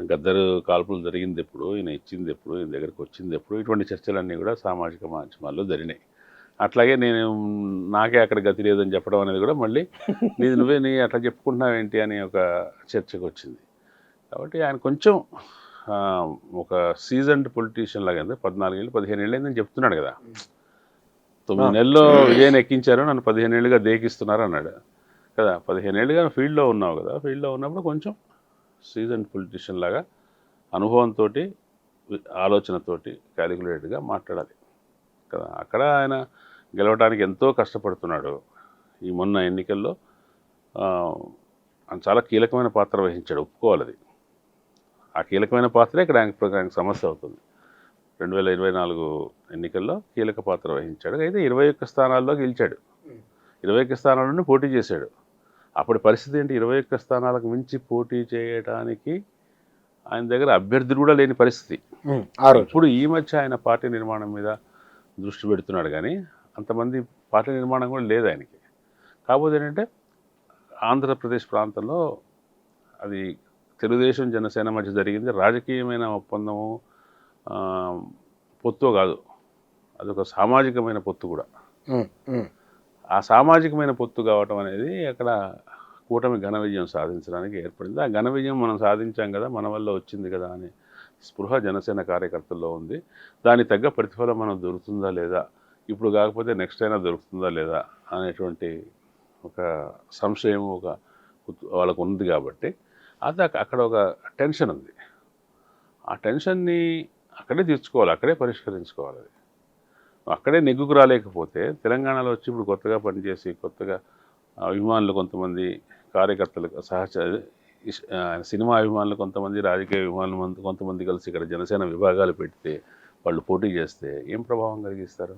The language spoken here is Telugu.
గద్దరు కాల్పులు జరిగింది ఎప్పుడు, ఈయన ఇచ్చింది ఎప్పుడు, ఈయన దగ్గరికి వచ్చింది ఎప్పుడు, ఇటువంటి చర్చలన్నీ కూడా సామాజిక మాధ్యమాల్లో జరిగినాయి. అట్లాగే నేను నాకే అక్కడ గతి లేదని చెప్పడం అనేది కూడా మళ్ళీ నువ్వే అట్లా చెప్పుకుంటున్నావేంటి అని ఒక చర్చకు వచ్చింది. కాబట్టి ఆయన కొంచెం ఒక సీజన్డ్ పొలిటీషియన్ లాగా 14 ఏళ్ళు 15 ఏళ్ళు అయిందని చెప్తున్నాడు కదా. 9 నెలల్లో విజయన్ ఎక్కించారు, నన్ను 15 ఏళ్ళుగా దేకిస్తున్నారు అన్నాడు కదా. 15 ఏళ్ళుగా ఫీల్డ్లో ఉన్నావు కదా, ఫీల్డ్లో ఉన్నప్పుడు కొంచెం సీజన్ పొలిటీషియన్ లాగా అనుభవంతో, ఆలోచనతోటి, క్యాలిక్యులేటెడ్గా మాట్లాడాలి కదా. అక్కడ ఆయన గెలవడానికి ఎంతో కష్టపడుతున్నాడు. ఈ మొన్న ఎన్నికల్లో ఆయన చాలా కీలకమైన పాత్ర వహించాడు, ఒప్పుకోవాలి అది. ఆ కీలకమైన పాత్రే ఇక్కడ ఆయనకు సమస్య అవుతుంది. 2024 ఎన్నికల్లో కీలక పాత్ర వహించాడు. అయితే 21 స్థానాల్లో గెలిచాడు, 21 స్థానాల నుండి పోటీ చేశాడు. అప్పటి పరిస్థితి ఏంటి? 21 స్థానాలకు మించి పోటీ చేయడానికి ఆయన దగ్గర అభ్యర్థులు కూడా లేని పరిస్థితి. ఇప్పుడు ఈ మధ్య ఆయన పార్టీ నిర్మాణం మీద దృష్టి పెడుతున్నాడు, కానీ అంతమంది పార్టీ నిర్మాణం కూడా లేదు ఆయనకి. కాకపోతే ఏంటంటే ఆంధ్రప్రదేశ్ ప్రాంతంలో అది తెలుగుదేశం జనసేన మధ్య జరిగింది రాజకీయమైన ఒప్పందము, పొత్తు కాదు, అదొక సామాజికమైన పొత్తు కూడా. ఆ సామాజికమైన పొత్తు కావటం అనేది అక్కడ కూటమి ఘన విజయం సాధించడానికి ఏర్పడింది. ఆ ఘన విజయం మనం సాధించాం కదా, మన వల్ల వచ్చింది కదా అనే స్పృహ జనసేన కార్యకర్తల్లో ఉంది. దానికి తగ్గ ప్రతిఫలం మనం దొరుకుతుందా లేదా, ఇప్పుడు కాకపోతే నెక్స్ట్ అయినా దొరుకుతుందా లేదా అనేటువంటి ఒక సంశయం వాళ్ళకు ఉంది. కాబట్టి అది అక్కడ ఒక టెన్షన్ ఉంది. ఆ టెన్షన్ని అక్కడే తీర్చుకోవాలి, అక్కడే పరిష్కరించుకోవాలి. అది అక్కడే నెగ్గుకు రాలేకపోతే తెలంగాణలో వచ్చి ఇప్పుడు కొత్తగా పనిచేసి కొత్తగా అభిమానులు కొంతమంది, కార్యకర్తలు, సినిమా అభిమానులు కొంతమంది, రాజకీయ అభిమానులు కొంతమంది కలిసి ఇక్కడ జనసేన విభాగాలు పెడితే వాళ్ళు పోటీ చేస్తే ఏం ప్రభావం కలిగిస్తారు?